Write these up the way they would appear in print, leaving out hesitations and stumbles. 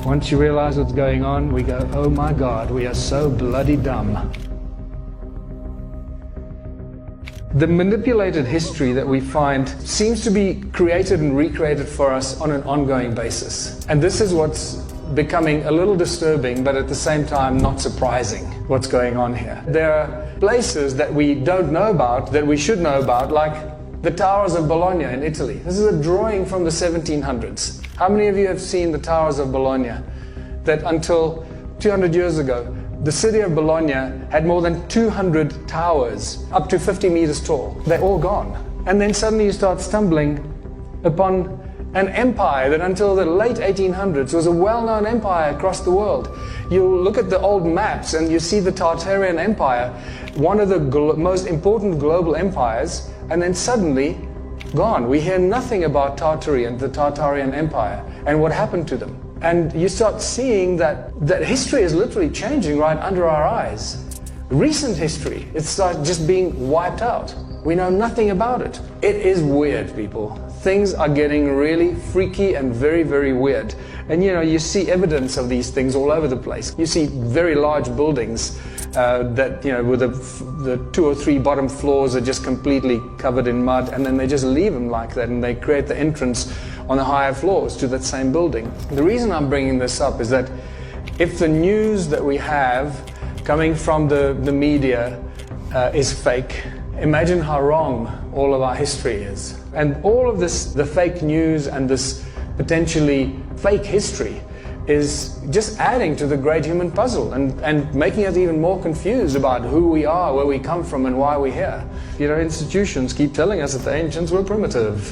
Once you realize what's going on, we go, oh my God, we are so bloody dumb. The manipulated history that we find seems to be created and recreated for us on an ongoing basis. And this is what's becoming a little disturbing, but at the same time not surprising, what's going on here. There are places that we don't know about, that we should know about, like the Towers of Bologna in Italy. This is a drawing from the 1700s. How many of you have seen the Towers of Bologna? That until 200 years ago, the city of Bologna had more than 200 towers, up to 50 meters tall. They're all gone. And then suddenly you start stumbling upon an empire that until the late 1800s was a well-known empire across the world. You look at the old maps and you see the Tartarian Empire, one of the most important global empires, and then suddenly gone. We hear nothing about Tartary and the Tartarian Empire and what happened to them. And you start seeing that history is literally changing right under our eyes. Recent history, it starts just being wiped out. We know nothing about it. It is weird, people. Things are getting really freaky and very, very weird. And you see evidence of these things all over the place. You see very large buildings that, with the 2 or 3 bottom floors are just completely covered in mud, and then they just leave them like that, and they create the entrance on the higher floors to that same building. The reason I'm bringing this up is that if the news that we have coming from the media is fake, imagine how wrong all of our history is. And all of this, the fake news and this potentially fake history, is just adding to the great human puzzle and making us even more confused about who we are, where we come from, and why we're here. Institutions keep telling us that the ancients were primitive,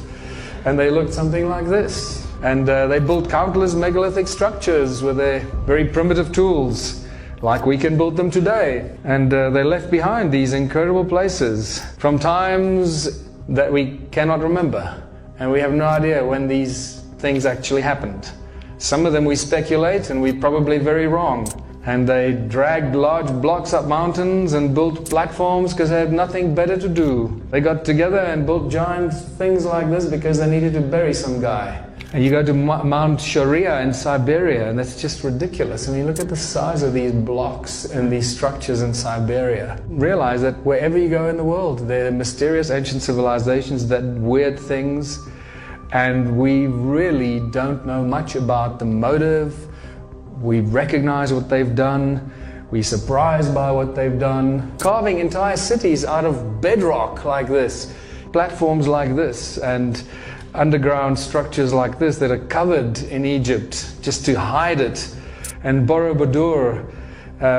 and they looked something like this. And they built countless megalithic structures with their very primitive tools, like we can build them today. And they left behind these incredible places from times that we cannot remember. And we have no idea when these things actually happened. Some of them we speculate, and we're probably very wrong. And they dragged large blocks up mountains and built platforms because they had nothing better to do. They got together and built giant things like this because they needed to bury some guy. And you go to Mount Sharia in Siberia, and that's just ridiculous. I mean, look at the size of these blocks and these structures in Siberia. Realize that wherever you go in the world, there are mysterious ancient civilizations, that weird things, and we really don't know much about the motive. We recognize what they've done. We're surprised by what they've done. Carving entire cities out of bedrock like this, platforms like this, and underground structures like this that are covered in Egypt just to hide it. And Borobudur,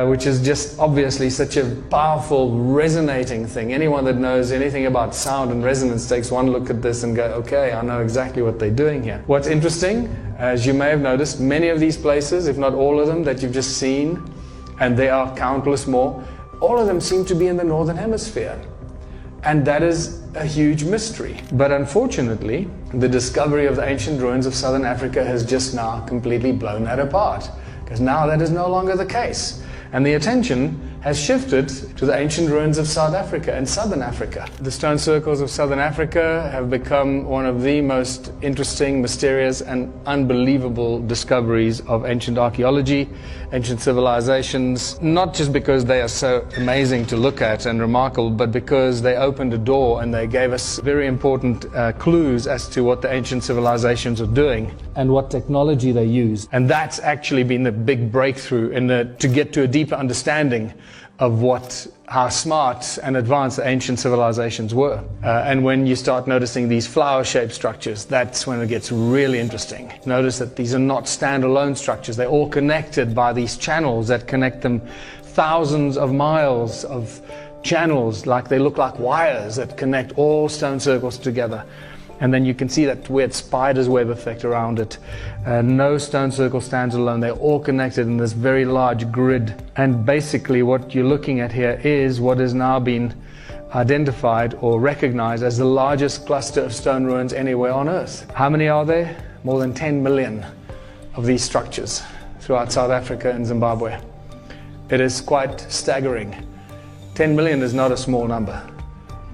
which is just obviously such a powerful, resonating thing. Anyone that knows anything about sound and resonance takes one look at this and go, okay, I know exactly what they're doing here. What's interesting, as you may have noticed, many of these places, if not all of them that you've just seen, and there are countless more, all of them seem to be in the Northern Hemisphere. And that is a huge mystery. But unfortunately, the discovery of the ancient ruins of Southern Africa has just now completely blown that apart, because now that is no longer the case. And the attention has shifted to the ancient ruins of South Africa and Southern Africa. The stone circles of Southern Africa have become one of the most interesting, mysterious, and unbelievable discoveries of ancient archaeology, ancient civilizations, not just because they are so amazing to look at and remarkable, but because they opened a door and they gave us very important clues as to what the ancient civilizations are doing and what technology they use. And that's actually been the big breakthrough to get to a deeper understanding of how smart and advanced the ancient civilizations were. And when you start noticing these flower-shaped structures, that's when it gets really interesting. Notice that these are not standalone structures. They're all connected by these channels that connect them, thousands of miles of channels, like they look like wires that connect all stone circles together. And then you can see that weird spider's web effect around it. No stone circle stands alone. They're all connected in this very large grid. And basically what you're looking at here is what has now been identified or recognized as the largest cluster of stone ruins anywhere on Earth. How many are there? More than 10 million of these structures throughout South Africa and Zimbabwe. It is quite staggering. 10 million is not a small number.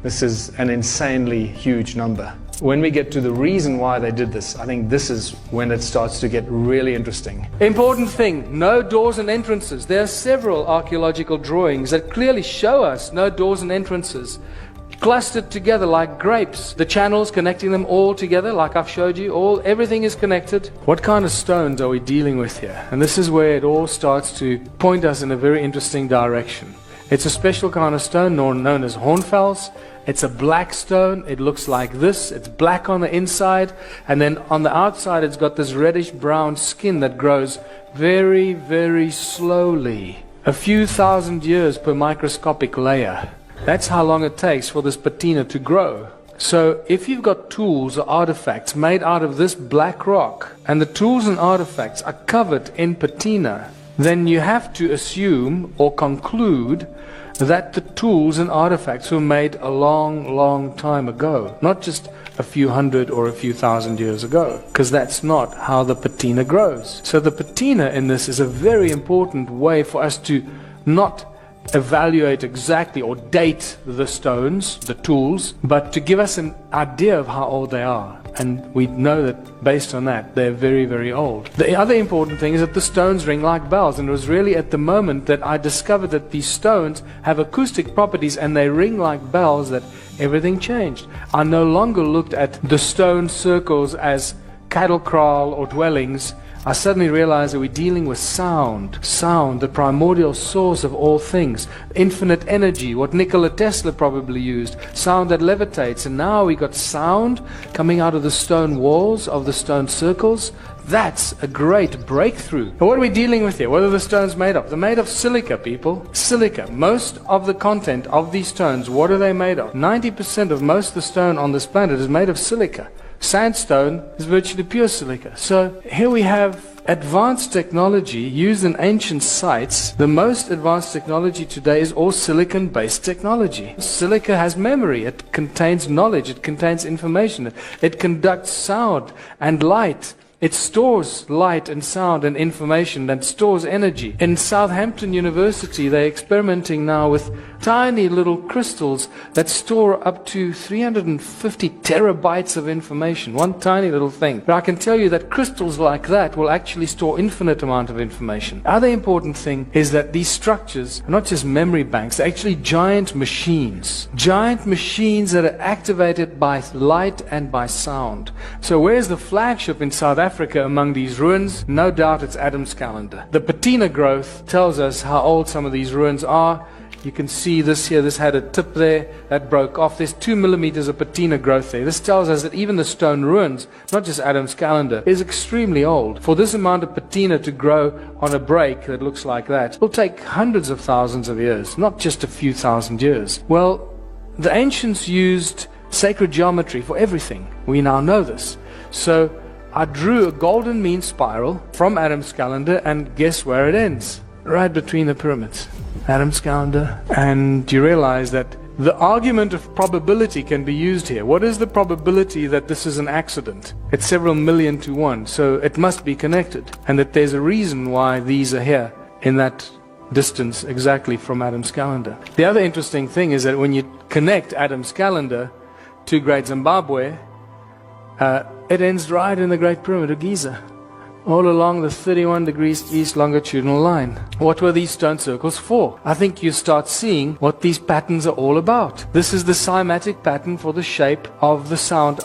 This is an insanely huge number. when we get to the reason why they did this, I think this is when it starts to get really interesting. Important thing, no doors and entrances. There are several archaeological drawings that clearly show us no doors and entrances, clustered together like grapes. The channels connecting them all together, like I've showed you, everything is connected. What kind of stones are we dealing with here? And this is where it all starts to point us in a very interesting direction. It's a special kind of stone known as hornfels. It's a black stone. It looks like this. It's black on the inside, and then on the outside it's got this reddish brown skin that grows very, very slowly. A few thousand years per microscopic layer. That's how long it takes for this patina to grow. So if you've got tools or artifacts made out of this black rock, and the tools and artifacts are covered in patina, then you have to assume or conclude that the tools and artifacts were made a long, long time ago, not just a few hundred or a few thousand years ago, because that's not how the patina grows. So the patina in this is a very important way for us to not evaluate exactly or date the stones, the tools, but to give us an idea of how old they are. And we know that based on that, they're very, very old. The other important thing is that the stones ring like bells. And it was really at the moment that I discovered that these stones have acoustic properties and they ring like bells that everything changed. I no longer looked at the stone circles as cattle kraal or dwellings. I suddenly realized that we're dealing with sound. Sound, the primordial source of all things. Infinite energy, what Nikola Tesla probably used. Sound that levitates. And now we got sound coming out of the stone walls, of the stone circles. That's a great breakthrough. But what are we dealing with here? What are the stones made of? They're made of silica, people. Silica. Most of the content of these stones, what are they made of? 90% of most of the stone on this planet is made of silica. Sandstone is virtually pure silica. So here we have advanced technology used in ancient sites. The most advanced technology today is all silicon-based technology. Silica has memory. It contains knowledge. It contains information. It conducts sound and light. It stores light and sound and information and stores energy. In Southampton University, they're experimenting now with tiny little crystals that store up to 350 terabytes of information. One tiny little thing. But I can tell you that crystals like that will actually store infinite amount of information. The other important thing is that these structures are not just memory banks, they're actually giant machines. Giant machines that are activated by light and by sound. So where's the flagship in South Africa among these ruins? No doubt it's Adam's calendar. The patina growth tells us how old some of these ruins are. You can see this here, this had a tip there that broke off. There's 2 millimeters of patina growth there. This tells us that even the stone ruins, not just Adam's calendar, is extremely old. For this amount of patina to grow on a break that looks like that will take hundreds of thousands of years, not just a few thousand years. Well, the ancients used sacred geometry for everything. We now know this. So I drew a golden mean spiral from Adam's calendar, and guess where it ends? Right between the pyramids. Adam's calendar. And you realize that the argument of probability can be used here. What is the probability that this is an accident? It's several million to one, so it must be connected. And that there's a reason why these are here in that distance exactly from Adam's calendar. The other interesting thing is that when you connect Adam's calendar to Great Zimbabwe, it ends right in the Great Pyramid of Giza, all along the 31 degrees east longitudinal line. What were these stone circles for? I think you start seeing what these patterns are all about. This is the cymatic pattern for the shape of the sound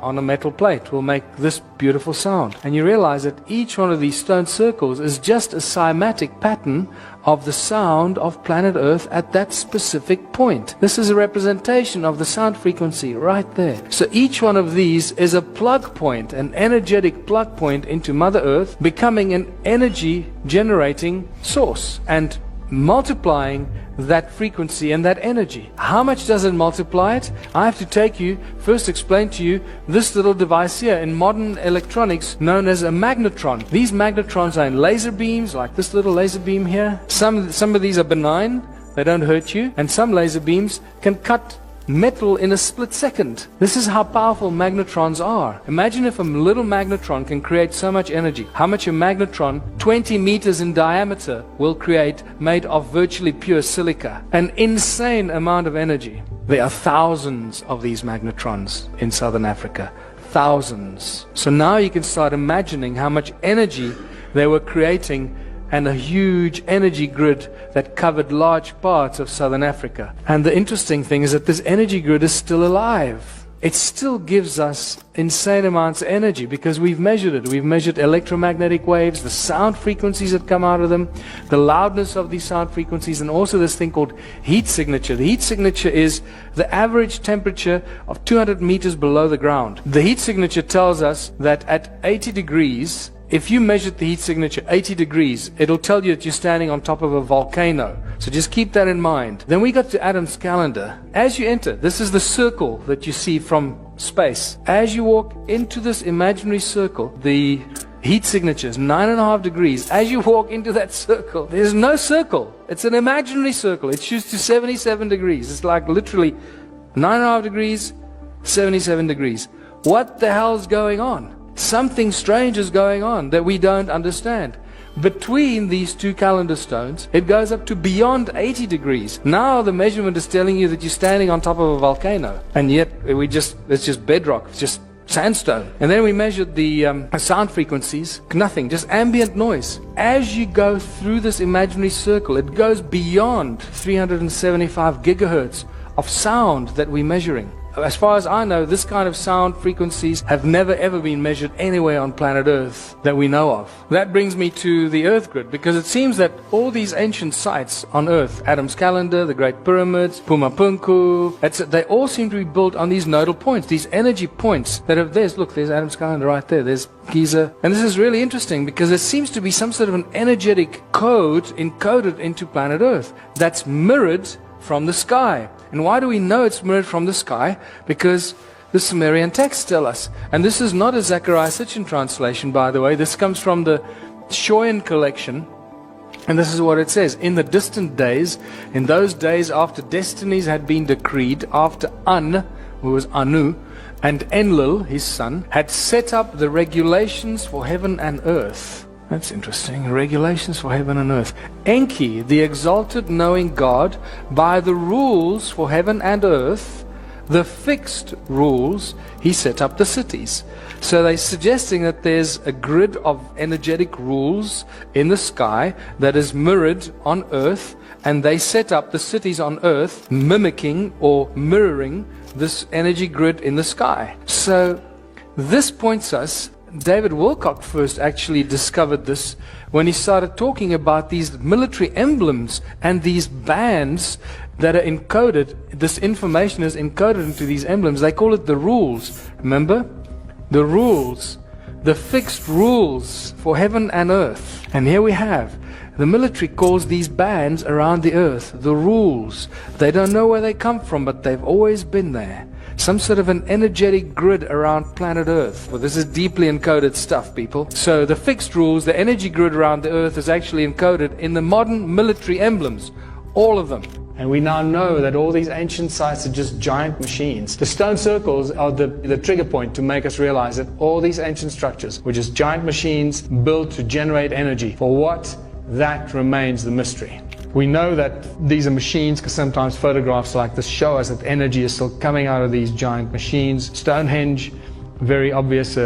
on a metal plate will make this beautiful sound. And you realize that each one of these stone circles is just a cymatic pattern of the sound of planet Earth at that specific point. This is a representation of the sound frequency right there. So each one of these is a plug point, an energetic plug point into Mother Earth, becoming an energy generating source and multiplying that frequency and that energy. How much does it multiply it? I have to take you, first explain to you this little device here in modern electronics known as a magnetron. These magnetrons are in laser beams, like this little laser beam here. Some of these are benign, they don't hurt you, and some laser beams can cut metal in a split second. This is how powerful magnetrons are. Imagine if a little magnetron can create so much energy. How much a magnetron 20 meters in diameter will create, made of virtually pure silica. An insane amount of energy. There are thousands of these magnetrons in southern Africa. Thousands. So now you can start imagining how much energy they were creating, and a huge energy grid that covered large parts of southern Africa. And the interesting thing is that this energy grid is still alive. It still gives us insane amounts of energy because we've measured it. We've measured electromagnetic waves, the sound frequencies that come out of them, the loudness of these sound frequencies, and also this thing called heat signature. The heat signature is the average temperature of 200 meters below the ground. The heat signature tells us that at 80 degrees, if you measured the heat signature 80 degrees, it'll tell you that you're standing on top of a volcano. So just keep that in mind. Then we got to Adam's calendar. As you enter, this is the circle that you see from space. As you walk into this imaginary circle, the heat signature is 9.5 degrees. As you walk into that circle, there's no circle. It's an imaginary circle. It shoots to 77 degrees. It's like literally 9.5 degrees, 77 degrees. What the hell's going on? Something strange is going on that we don't understand. Between these two calendar stones, it goes up to beyond 80 degrees. Now the measurement is telling you that you're standing on top of a volcano. And yet it's just bedrock, it's just sandstone. And then we measured the sound frequencies, nothing, just ambient noise. As you go through this imaginary circle, it goes beyond 375 gigahertz of sound that we're measuring. As far as I know, this kind of sound frequencies have never ever been measured anywhere on planet Earth that we know of. That brings me to the Earth grid, because it seems that all these ancient sites on Earth, Adam's calendar, the Great Pyramids, Pumapunku, they all seem to be built on these nodal points, these energy points that have, there's Adam's calendar right there, there's Giza. And this is really interesting because there seems to be some sort of an energetic code encoded into planet Earth that's mirrored from the sky. And why do we know it's mirrored from the sky? Because the Sumerian texts tell us. And this is not a Zechariah Sitchin translation, by the way. This comes from the Shoyan collection. And this is what it says. In the distant days, in those days after destinies had been decreed, after An, who was Anu, and Enlil, his son, had set up the regulations for heaven and earth. That's interesting. Regulations for heaven and earth. Enki, the exalted knowing God, by the rules for heaven and earth, the fixed rules, he set up the cities. So they're suggesting that there's a grid of energetic rules in the sky that is mirrored on earth, and they set up the cities on earth mimicking or mirroring this energy grid in the sky. So this points us, David Wilcock first actually discovered this when he started talking about these military emblems and these bands that are encoded. This information is encoded into these emblems. They call it the rules. Remember? The rules. The fixed rules for heaven and earth. And here we have, the military calls these bands around the earth the rules. They don't know where they come from, but they've always been there. Some sort of an energetic grid around planet Earth. Well, this is deeply encoded stuff, people. So the fixed rules, the energy grid around the Earth is actually encoded in the modern military emblems. All of them. And we now know that all these ancient sites are just giant machines. The stone circles are the trigger point to make us realize that all these ancient structures were just giant machines built to generate energy. For what? That remains the mystery. We know that these are machines because sometimes photographs like this show us that energy is still coming out of these giant machines. Stonehenge, very obvious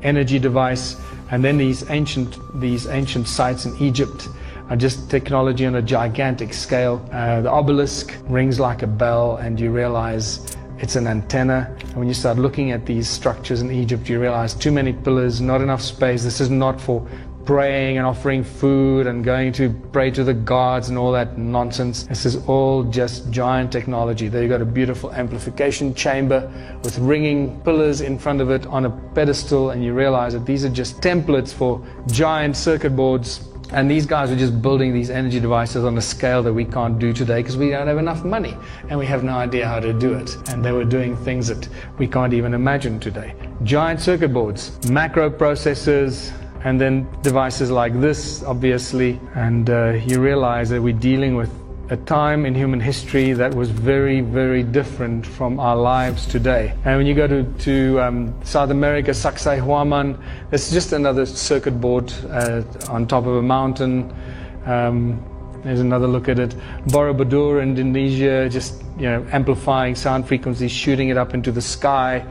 energy device. And then these ancient sites in Egypt are just technology on a gigantic scale. The obelisk rings like a bell, and you realize it's an antenna. And when you start looking at these structures in Egypt, you realize too many pillars, not enough space. This is not for praying and offering food and going to pray to the gods and all that nonsense. This is all just giant technology. There you got a beautiful amplification chamber with ringing pillars in front of it on a pedestal, and you realize that these are just templates for giant circuit boards. And these guys are just building these energy devices on a scale that we can't do today because we don't have enough money and we have no idea how to do it. And they were doing things that we can't even imagine today. Giant circuit boards, macro processors, and then devices like this, obviously. And you realize that we're dealing with a time in human history that was very, very different from our lives today. And when you go to South America, Sacsayhuaman, it's just another circuit board on top of a mountain. There's another look at it. Borobudur, Indonesia, just amplifying sound frequencies, shooting it up into the sky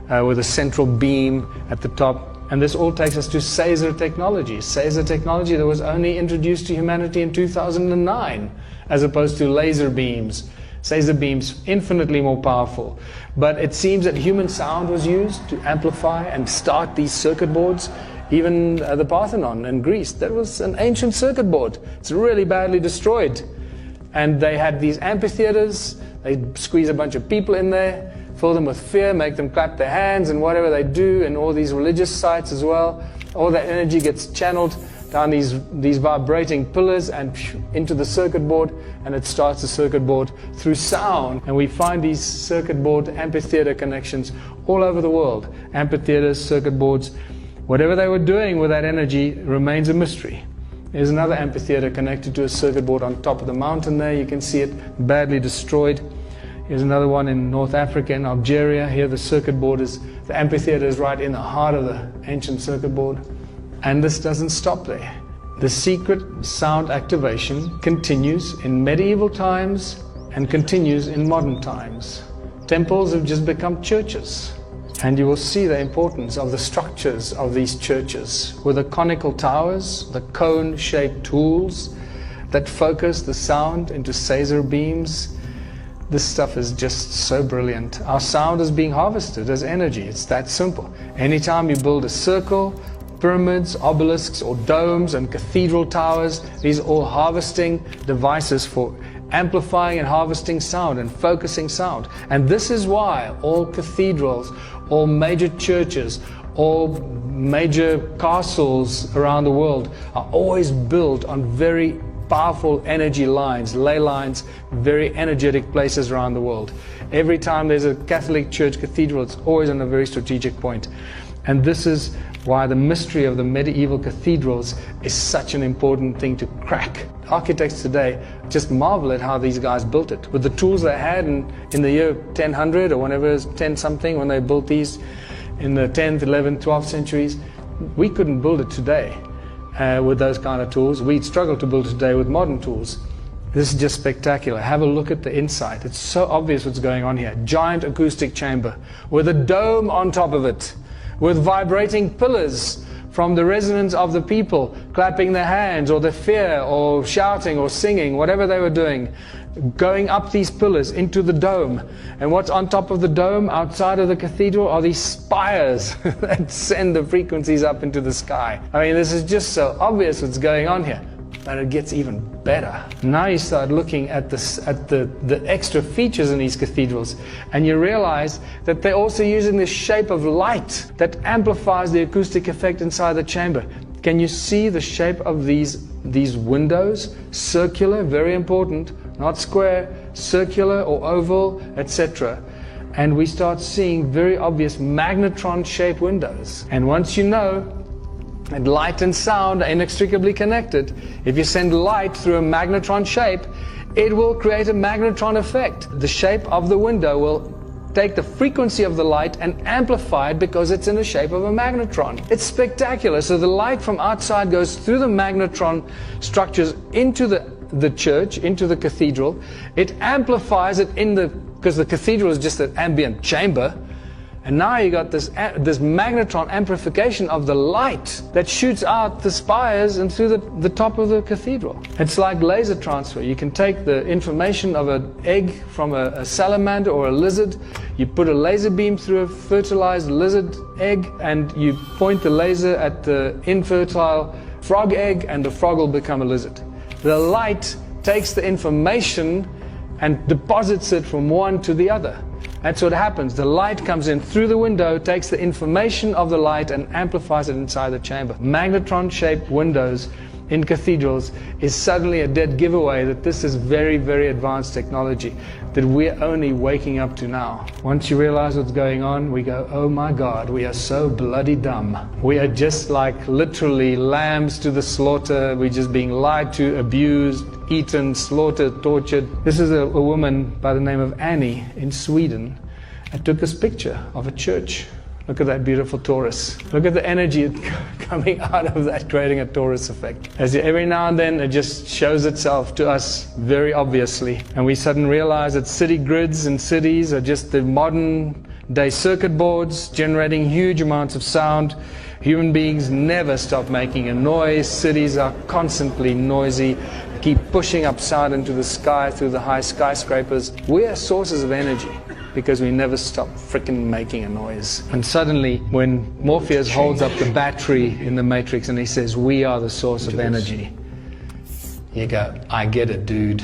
with a central beam at the top. And this all takes us to Phaser technology. Phaser technology that was only introduced to humanity in 2009, as opposed to laser beams. Phaser beams, infinitely more powerful. But it seems that human sound was used to amplify and start these circuit boards. Even the Parthenon in Greece, that was an ancient circuit board. It's really badly destroyed. And they had these amphitheaters. They squeeze a bunch of people in there, fill them with fear, make them clap their hands and whatever they do, and all these religious sites as well. All that energy gets channeled down these vibrating pillars and into the circuit board, and it starts the circuit board through sound. And we find these circuit board amphitheater connections all over the world. Amphitheaters, circuit boards, whatever they were doing with that energy remains a mystery. There's another amphitheater connected to a circuit board on top of the mountain there. You can see it badly destroyed. Here's another one in North Africa, in Algeria. Here the circuit board the amphitheater is right in the heart of the ancient circuit board. And this doesn't stop there. The secret sound activation continues in medieval times and continues in modern times. Temples have just become churches. And you will see the importance of the structures of these churches with the conical towers, the cone-shaped tools that focus the sound into Phaser beams. This stuff is just so brilliant. Our sound is being harvested as energy. It's that simple. Anytime you build a circle, pyramids, obelisks, or domes and cathedral towers, these are all harvesting devices for amplifying and harvesting sound and focusing sound. And this is why all cathedrals, all major churches, all major castles around the world are always built on very powerful energy lines, ley lines, very energetic places around the world. Every time there's a Catholic church cathedral, it's always on a very strategic point. And this is why the mystery of the medieval cathedrals is such an important thing to crack. Architects today just marvel at how these guys built it. With the tools they had in the year 1000 or whenever it was 10 something, when they built these in the 10th, 11th, 12th centuries, we couldn't build it today with those kind of tools. We'd struggle to build it today with modern tools. This is just spectacular. Have a look at the inside. It's so obvious what's going on here. Giant acoustic chamber with a dome on top of it, with vibrating pillars from the resonance of the people clapping their hands or the fear or shouting or singing, whatever they were doing, going up these pillars into the dome. And what's on top of the dome outside of the cathedral are these spires that send the frequencies up into the sky. I mean, this is just so obvious what's going on here. But it gets even better. Now you start looking at the extra features in these cathedrals, and you realize that they're also using this shape of light that amplifies the acoustic effect inside the chamber. Can you see the shape of these windows? Circular, very important, not square, circular or oval, etc. And we start seeing very obvious magnetron-shaped windows. And once you know and light and sound are inextricably connected, if you send light through a magnetron shape, it will create a magnetron effect. The shape of the window will take the frequency of the light and amplify it because it's in the shape of a magnetron. It's spectacular. So the light from outside goes through the magnetron structures into the church, into the cathedral. It amplifies it because the cathedral is just an ambient chamber. And now you got this magnetron amplification of the light that shoots out the spires and through the top of the cathedral. It's like laser transfer. You can take the information of an egg from a salamander or a lizard, you put a laser beam through a fertilized lizard egg, and you point the laser at the infertile frog egg, and the frog will become a lizard. The light takes the information and deposits it from one to the other. That's what happens. The light comes in through the window, takes the information of the light and amplifies it inside the chamber. Magnetron-shaped windows in cathedrals is suddenly a dead giveaway that this is very, very advanced technology that we're only waking up to now. Once you realize what's going on, we go, oh my God, we are so bloody dumb. We are just like literally lambs to the slaughter. We're just being lied to, abused, eaten, slaughtered, tortured. This is a woman by the name of Annie in Sweden, and took this picture of a church Look at that beautiful torus. Look at the energy coming out of that, creating a torus effect. As every now and then it just shows itself to us very obviously. And we suddenly realize that city grids and cities are just the modern day circuit boards generating huge amounts of sound. Human beings never stop making a noise. Cities are constantly noisy, keep pushing up sound into the sky through the high skyscrapers. We are sources of energy because we never stop freaking making a noise. And suddenly, when Morpheus holds up the battery in the Matrix and he says, we are the source of energy, you go, I get it, dude.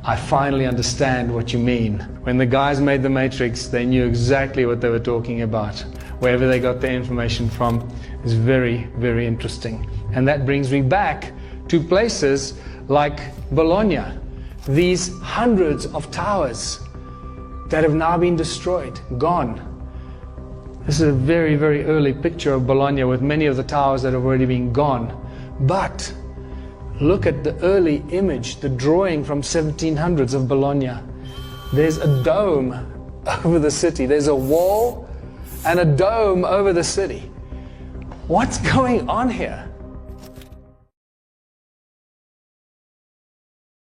I finally understand what you mean. When the guys made the Matrix, they knew exactly what they were talking about. Wherever they got their information from is very, very interesting. And that brings me back to places like Bologna. These hundreds of towers that have now been destroyed, gone. This is a very, very early picture of Bologna with many of the towers that have already been gone. But look at the early image, the drawing from 1700s of Bologna. There's a dome over the city. There's a wall and a dome over the city. What's going on here?